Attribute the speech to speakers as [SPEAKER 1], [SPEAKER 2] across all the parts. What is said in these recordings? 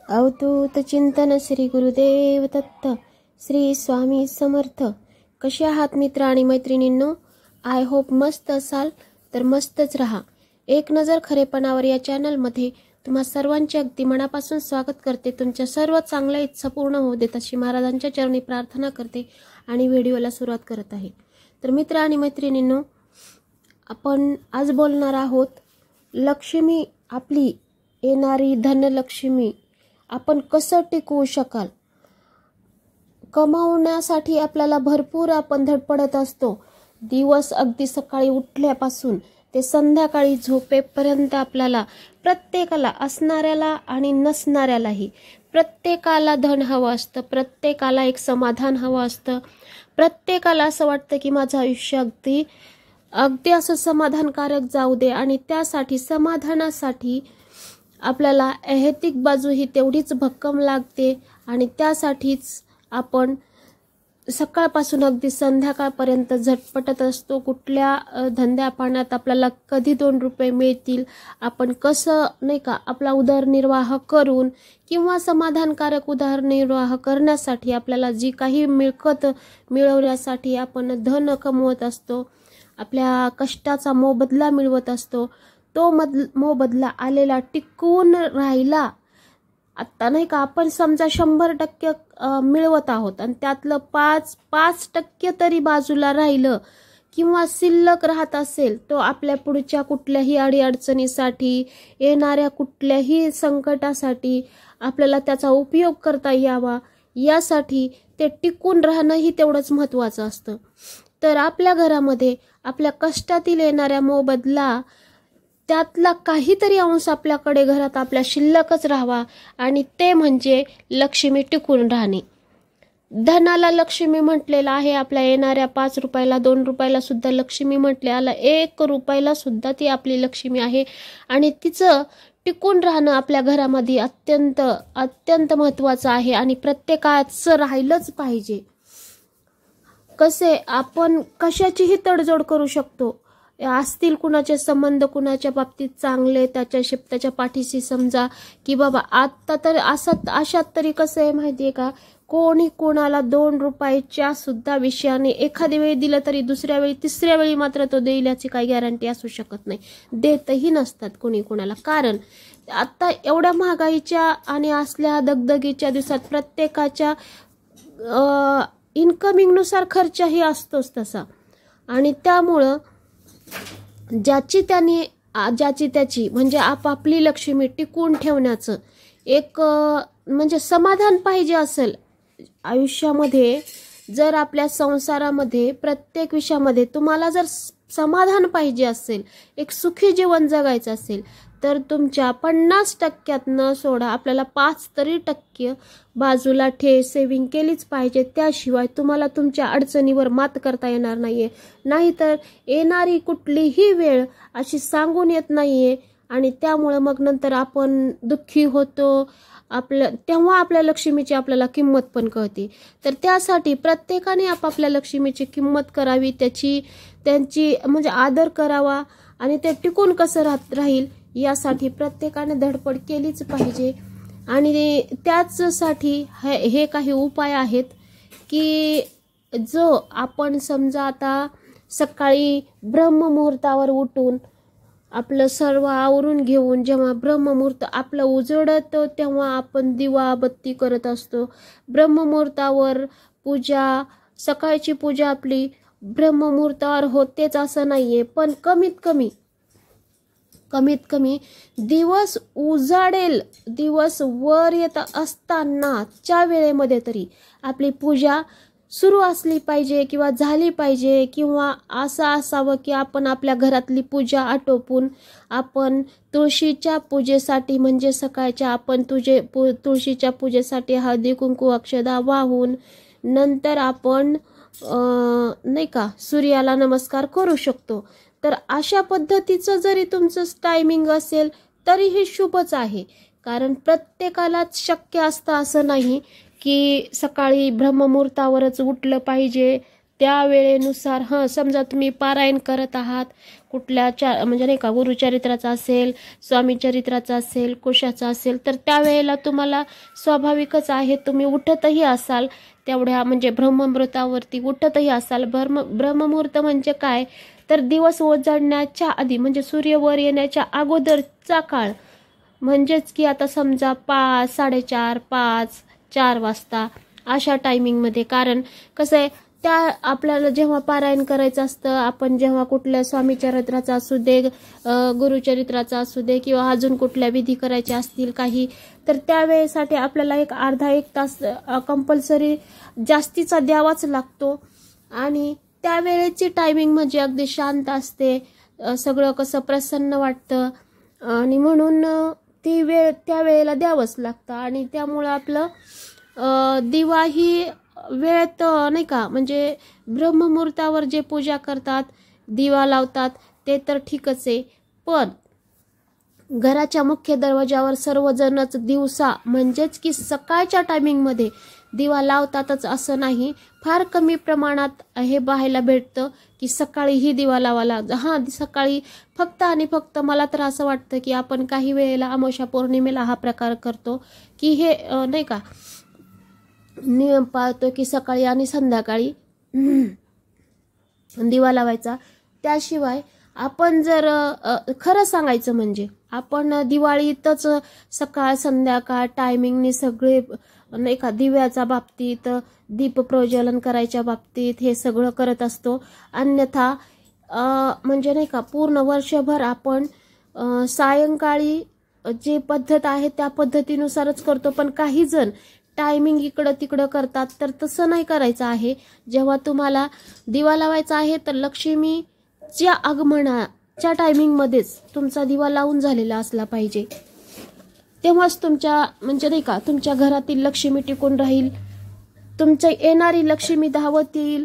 [SPEAKER 1] अवधूत चिंतन श्री गुरुदेव दत्त श्री स्वामी समर्थ. कसे आहात मित्र आणि मैत्रिणींनो? आय होप मस्त असाल तर मस्तच राहा. एक नजर खरेपणावर या चॅनलमध्ये तुम्हा सर्वांचे अगदी मनापासून स्वागत करते. तुमच्या सर्व चांगल्या इच्छा पूर्ण होऊ देत अशी महाराजांच्या चरणी प्रार्थना करते आणि व्हिडिओला सुरुवात करत आहे. तर मित्र आणि मैत्रिणींनो, आपण आज बोलणार आहोत लक्ष्मी, आपली येणारी धनलक्ष्मी आपण कसं टिकवू शकाल. कमावण्यासाठी आपल्याला भरपूर आपण धडपडत असतो. दिवस अगदी सकाळी उठल्यापासून ते संध्याकाळी झोपेपर्यंत आपल्याला प्रत्येकाला, असणाऱ्याला आणि नसणाऱ्यालाही, प्रत्येकाला धन हवं असतं, प्रत्येकाला एक समाधान हवं असतं. प्रत्येकाला असं वाटतं की माझं आयुष्य अगदी असं समाधानकारक जाऊ दे, आणि त्यासाठी, समाधानासाठी आपल्याला ऐहिक बाजू ही तेवढीच भक्कम लागते. आणि त्यासाठीच आपण सकाळपासून अगदी संध्याकाळपर्यंत झटपटत असतो. कुठल्या धंद्या पाण्यात आपल्याला कधी 2 रुपये मिळतील, आपण कसं नाही का आपला उदरनिर्वाह करून किंवा समाधानकारक उदरनिर्वाह करण्यासाठी आपल्याला जी काही मिळकत मिळवण्यासाठी आपण धन कमवत असतो, आपल्या कष्टाचा मोबदला मिळवत असतो. तो मोबदला आलेला टिकून राहिला. आता नाही का आपण समजा 100% मिळवत आहोत आणि त्यातलं 5% तरी बाजूला राहिलं किंवा शिल्लक राहत असेल, तो आपल्या पुढच्या कुठल्याही अडीअडचणीसाठी, येणाऱ्या कुठल्याही संकटासाठी आपल्याला त्याचा उपयोग करता यावा, यासाठी ते टिकून राहणंही तेवढंच महत्त्वाचं असतं. तर आपल्या घरामध्ये आपल्या कष्टातील येणाऱ्या मोबदला, त्यातला काहीतरी अंश आपल्याकडे घरात आपल्या शिल्लकच राहावा, आणि ते म्हणजे लक्ष्मी टिकून राहणे. धनाला लक्ष्मी म्हटलेलं आहे. आपल्या येणाऱ्या 5 रुपयाला, 2 रुपयाला सुद्धा लक्ष्मी म्हटलेला, 1 रुपयाला सुद्धा ती आपली लक्ष्मी आहे. आणि तिचं टिकून राहणं आपल्या घरामध्ये अत्यंत अत्यंत महत्त्वाचं आहे आणि प्रत्येकाचं राहिलंच पाहिजे. कसे आपण कशाचीही तडजोड करू शकतो. असतील कुणाचे संबंध कुणाच्या बाबतीत चांगले, त्याच्या पाठीशी समजा की बाबा आता तर अशात तरी कसं आहे माहिती आहे का, कोणी कोणाला 2 रुपयाच्या सुद्धा विषयाने एखाद्या वेळी दिलं तरी दुसऱ्या वेळी, तिसऱ्या वेळी मात्र तो देईल याची काही गॅरंटी असू शकत नाही. देतही नसतात कोणी कोणाला. कारण आता एवढ्या महागाईच्या आणि असल्या दगदगीच्या दिवसात प्रत्येकाच्या इन्कमिंगनुसार खर्चही असतोच तसा. आणि त्यामुळं ज्याची त्याची म्हणजे आपापली लक्ष्मी टिकून ठेवण्याचं एक म्हणजे समाधान पाहिजे असेल आयुष्यामध्ये. जर आपल्या संसारामध्ये प्रत्येक विषयामध्ये तुम्हाला जर समाधान पाहिजे असेल, एक सुखी जीवन जगायचं असेल, तर तुमच्या 50% न सोडा आपल्याला 5 तरी टक्के बाजूला सेव्हिंग केलीच पाहिजे. त्याशिवाय तुम्हाला तुमच्या अडचणीवर मात करता येणार नाहीये. नाहीतर येणारी कुठलीही वेळ अशी सांगून येत नाहीये, आणि त्यामुळे मग नंतर आपण दुःखी होतो. तेव्हा आपल्या लक्ष्मीची आपल्याला किंमत पण कळते. तर त्यासाठी प्रत्येकाने आपापल्या लक्ष्मीची किंमत करावी, त्यांची म्हणजे आदर करावा, आणि ते टिकून कसं राहील यासाठी प्रत्येकाने धडपड केलीच पाहिजे. आणि त्याचसाठी हे काही उपाय आहेत की जो आपण समजा आता सकाळी ब्रह्ममुहूर्तावर उठून आपलं सर्व आवरून घेऊन जेव्हा ब्रह्ममुहूर्त आपलं उजळतं तेव्हा आपण दिवा बत्ती करत असतो. ब्रह्ममुहूर्तावर पूजा, सकाळची पूजा आपली ब्रह्ममुहूर्तावर होतेच असं नाहीये, पण कमीत कमी दिवस उजाडेल, दिवस वर येत असतानाच्या वेळेमध्ये तरी आपली पूजा सुरू असली पाहिजे किंवा झाली पाहिजे. किंवा असं असावं की आपण आपल्या घरातली पूजा आटोपून आपण तुळशीच्या पूजेसाठी, म्हणजे सकाळच्या आपण तुळशीच्या पूजेसाठी हळदी कुंकू अक्षदा वाहून नंतर आपण नाही का सूर्याला नमस्कार करू शकतो. तर अशा पद्धतीचं जरी तुमचं टायमिंग असेल तरीही शुभच आहे. कारण प्रत्येकालाच शक्य असतं असं नाही की सकाळी ब्रह्ममुहूर्तावरच उठलं पाहिजे त्या वेळेनुसार. समजा तुम्ही पारायण करत आहात, कुठल्या म्हणजे नाही का गुरुचरित्राचा असेल, स्वामी चरित्राचा असेल, कुशाचा असेल, तर त्यावेळेला तुम्हाला स्वाभाविकच आहे तुम्ही उठतही असाल तेवढ्या म्हणजे ब्रह्ममुहूर्तावरती उठतही असाल. ब्रह्ममुहूर्त म्हणजे काय तर दिवस उजळण्याच्या आधी म्हणजे सूर्य वर येण्याच्या अगोदरचा काळ, म्हणजेच की आता समजा 5, 4:30, 5, 4 वाजता अशा टायमिंगमध्ये. कारण कसं आहे त्या आपल्याला जेव्हा पारायण करायचं असतं, आपण जेव्हा कुठल्या स्वामी चरित्राचा असू दे, गुरुचरित्राचा असू दे किंवा अजून कुठल्या विधी करायच्या असतील काही, तर त्यावेळेसाठी आपल्याला एक अर्धा 1 तास कंपल्सरी जास्तीचा द्यावाच लागतो. आणि त्यावेळेची टायमिंग म्हणजे अगदी शांत असते, सगळं कसं प्रसन्न वाटतं आणि म्हणून ती वेळ त्या वेळेला द्यावंच लागतं. आणि त्यामुळं आपलं दिवा ही वेळेत नाही का म्हणजे ब्रह्ममुहूर्तावर जे पूजा करतात, दिवा लावतात ते तर ठीकच आहे, पण घराच्या मुख्य दरवाजावर सर्वजणच दिवसा म्हणजेच की सकाळच्या टायमिंगमध्ये दिवा लावतातच असं नाही. फार कमी प्रमाणात हे पाहायला भेटतं की सकाळीही दिवा लावायला. हां, सकाळी फक्त आणि फक्त मला तर असं वाटतं की आपण काही वेळेला अमावस्या पौर्णिमेला हा प्रकार करतो की हे नाही का नियम पाळतो की सकाळी आणि संध्याकाळी दिवा लावायचा. त्याशिवाय आपण जर खरं सांगायचं म्हणजे आपण दिवाळीतच सकाळ संध्याकाळ टायमिंगने सगळे नाही का दिव्याच्या बाबतीत, दीप प्रज्वलन करायच्या बाबतीत हे सगळं करत असतो. अन्यथा म्हणजे नाही का पूर्ण वर्षभर आपण सायंकाळी जे पद्धत आहे त्या पद्धतीनुसारच करतो. पण काही जण टायमिंग इकडं तिकडं करतात, तर तसं नाही करायचं आहे. जेव्हा तुम्हाला दिवा लावायचा आहे तर लक्ष्मीच्या आगमनाच्या टायमिंगमध्येच तुमचा दिवा लावून झालेला असला पाहिजे. तेव्हाच तुमच्या म्हणजे नाही का तुमच्या घरातील लक्ष्मी टिकून राहील, तुमच्या येणारी लक्ष्मी धावत येईल.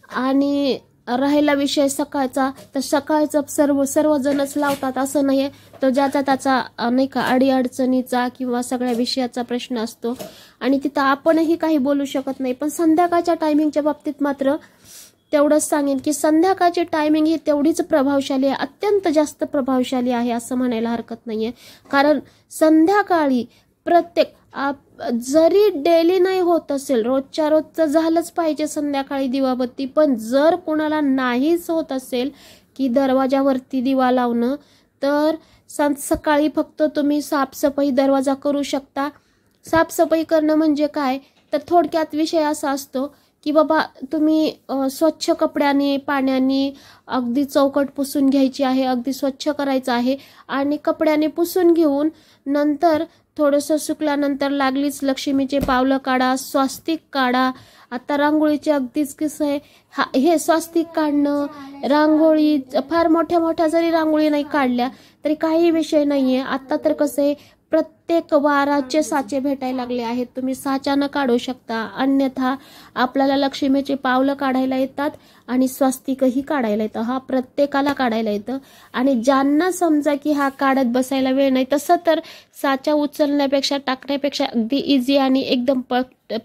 [SPEAKER 1] आणि राहिला विषय सकाळचा, तर सकाळचं सर्वजणच लावतात असं नाही आहे. तर ज्याचा त्याचा नाही का अडीअडचणीचा किंवा सगळ्या विषयाचा प्रश्न असतो आणि तिथं आपणही काही बोलू शकत नाही. पण संध्याकाळच्या टायमिंगच्या बाबतीत मात्र तेवढंच सांगेन की संध्याकाळची टायमिंग ही तेवढीच प्रभावशाली आहे, अत्यंत जास्त प्रभावशाली आहे असं म्हणायला हरकत नाही आहे. कारण संध्याकाळी प्रत्येक जरी डेली नाही होत असेल, रोजच्या रोजचं झालंच पाहिजे संध्याकाळी दिवाबत्ती, पण जर कुणाला नाहीच होत असेल की दरवाजावरती दिवा लावणं, तर सकाळी फक्त तुम्ही साफसफाई दरवाजा करू शकता. साफसफाई करणं म्हणजे काय तर थोडक्यात विषय असा असतो की बाबा तुम्ही स्वच्छ कपड्याने पाण्याने अगदी चौकट पुसून घ्यायची आहे, अगदी स्वच्छ करायचं आहे. आणि कपड्याने पुसून घेऊन नंतर थोडंसं सुकल्यानंतर लागलीच लक्ष्मीचे पावलं काढा, स्वास्तिक काढा. आता रांगोळीचे अगदीच कसं आहे हे स्वास्तिक काढणं, रांगोळी फार मोठ्या जरी रांगोळी नाही काढल्या तरी काही विषय नाही आहे. आता तर कसं आहे प्रत्येक वाराचे साचे भेटायला लागले आहेत, तुम्ही साच्यानं काढू शकता. अन्यथा आपल्याला लक्ष्मीचे पावलं काढायला येतात आणि स्वास्तिकही काढायला येतं, हा प्रत्येकाला काढायला येतं. आणि ज्यांना समजा की हा काढत बसायला वेळ नाही, तसं तर साचा उचलण्यापेक्षा टाकण्यापेक्षा अगदी इझी आणि एकदम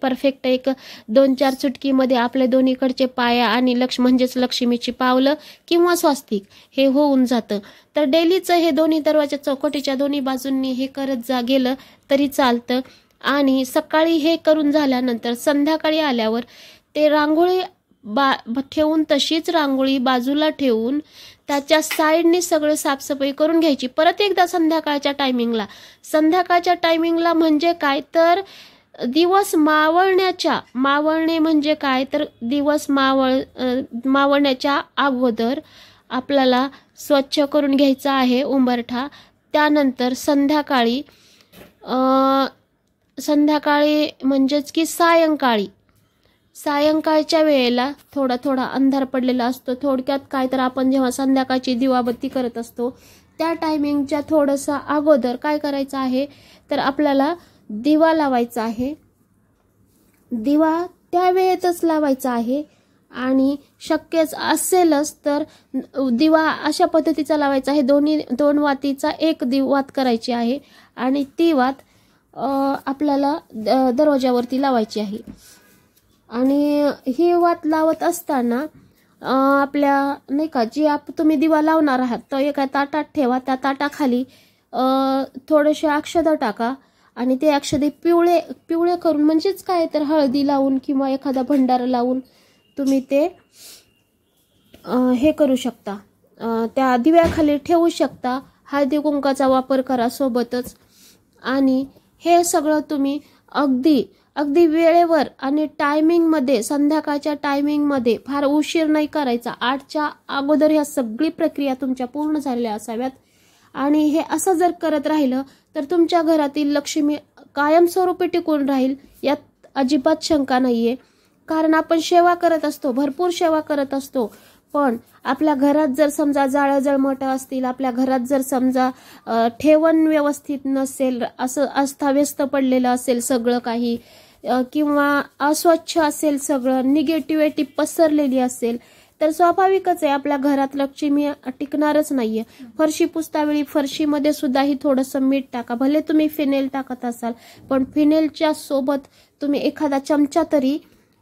[SPEAKER 1] परफेक्ट एक 2-4 चुटकीमध्ये आपले दोन्हीकडचे पाया आणि म्हणजेच लक्ष्मीची पावलं किंवा स्वास्तिक हे होऊन जातं. तर डेलीचं हे दोन्ही दरवाजा चौकटीच्या दोन्ही बाजूंनी हे करत गेलं तरी चालतं. आणि सकाळी हे करून झाल्यानंतर संध्याकाळी आल्यावर ते रांगोळी ठेवून तशीच रांगोळी बाजूला ठेवून त्याच्या साईडने सगळं साफसफाई करून घ्यायची परत एकदा संध्याकाळच्या टायमिंगला. म्हणजे काय तर दिवस मावळणे म्हणजे काय तर दिवस मावळण्याच्या अगोदर आपल्याला स्वच्छ करून घ्यायचा आहे उंबरठा. त्यानंतर संध्याकाळी म्हणजेच की सायंकाळच्या वेळेला थोडा अंधार पडलेला असतो. थोडक्यात काय तर आपण जेव्हा संध्याकाळची दिवाबत्ती करत असतो त्या टायमिंगच्या थोडंसं अगोदर काय करायचं आहे तर आपल्याला दिवा लावायचा आहे. दिवा त्या वेळेतच लावायचा आहे. आणि शक्यच असेलच तर दिवा अशा पद्धतीचा लावायचा आहे, दोन वातीचा एक वात करायची आहे आणि ती वात आपल्याला दरवाजावरती लावायची आहे. आणि ही वात लावत असताना आपल्या नाही का जी तुम्ही दिवा लावणार आहात तो एका ताटात ठेवा. त्या ताटाखाली थोडेसे अक्षता टाका आणि ते अक्षते पिवळे पिवळे करून म्हणजेच काय तर हळदी लावून किंवा एखादा भंडारा लावून तुम्ही ते हे करू शकता, त्या दिव्याखाली ठेवू शकता. हळदी कुंकाचा वापर करा सोबतच. आणि हे सगळं तुम्ही अगदी वेळेवर आणि टायमिंगमध्ये, संध्याकाळच्या टायमिंगमध्ये, फार उशीर नाही करायचा. 8च्या अगोदर ह्या सगळी प्रक्रिया तुमच्या पूर्ण झालेल्या असाव्यात. आणि हे असं जर करत राहिलं तर तुमच्या घरातील लक्ष्मी कायमस्वरूपी टिकून राहील, यात अजिबात शंका नाहीये. कारण आपण सेवा करत असतो, भरपूर सेवा करत असतो. पण आपल्या घरात जर समजा जाळं जळमटं असतील, आपल्या घरात जर समजा ठेवण व्यवस्थित नसेल, असं अस्ताव्यस्त पडलेलं असेल सगळं काही, किंवा अस्वच्छ असेल सगळं, निगेटिव्हिटी पसरलेली असेल, तर स्वाभाविकच आहे आपल्या घरात लक्ष्मी टिकणारच नाहीये. फरशी पुसतावेळी फरशीमध्ये सुद्धाही थोडंसं मीठ टाका. भले तुम्ही फिनेल टाकत असाल, पण फिनेलच्या सोबत तुम्ही एखादा चमचा तरी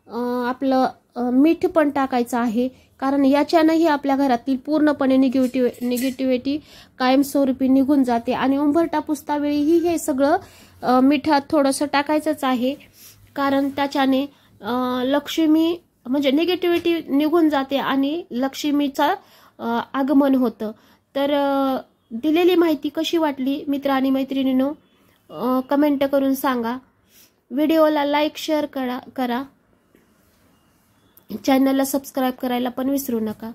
[SPEAKER 1] आपलं मीठ पण टाकायचं आहे. कारण याच्यानंही आपल्या घरातील पूर्णपणे निगेटिव्हिटी कायमस्वरूपी निघून जाते. आणि उंबरठा पुसतावेळीही हे सगळं मिठात थोडंसं टाकायचंच आहे. कारण त्याच्याने लक्ष्मी म्हणजे निगेटिव्हिटी निघून जाते आणि लक्ष्मीचं आगमन होतं. तर दिलेली माहिती कशी वाटली मित्र आणि मैत्रिणींनो, कमेंट करून सांगा. व्हिडिओला लाईक शेअर करा. चॅनलला सबस्क्राईब करायला पण विसरू नका.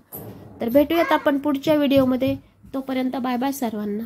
[SPEAKER 1] तर भेटूयात आपण पुढच्या व्हिडिओमध्ये. तोपर्यंत बाय बाय सर्वांना.